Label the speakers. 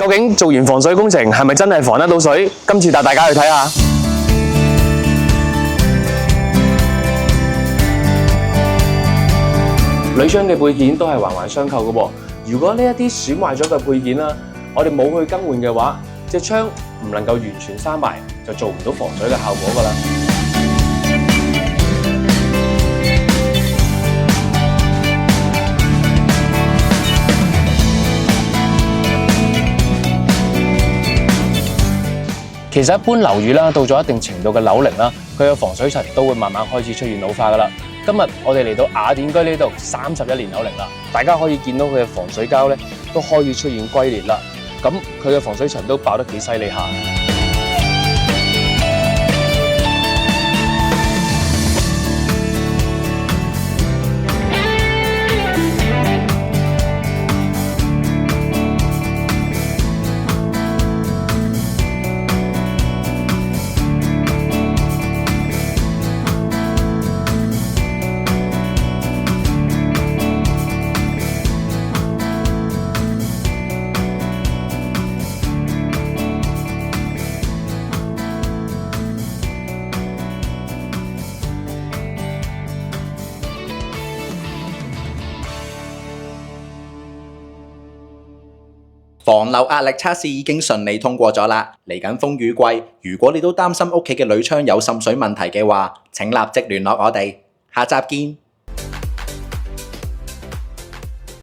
Speaker 1: 究竟做完防水工程係咪真係防得到水？今次帶大家去睇下。鋁窗嘅配件都係環環相扣嘅喎。如果呢一啲損壞咗嘅配件啦，我哋冇去更換嘅話，隻窗唔能夠完全閂埋，就做唔到防水嘅效果㗎啦。其實一般樓宇啦，到咗一定程度嘅樓齡啦，佢嘅防水層都會慢慢開始出現老化㗎啦。今日我哋嚟到雅典居呢度31年樓齡啦，大家可以見到佢嘅防水膠咧都開始出現龜裂啦。咁佢嘅防水層都爆得幾犀利下。
Speaker 2: 防漏壓力測試已經順利通過咗啦，嚟緊風雨季，如果你都擔心屋企嘅鋁窗有滲水問題嘅話，請立即聯絡我哋，下集見。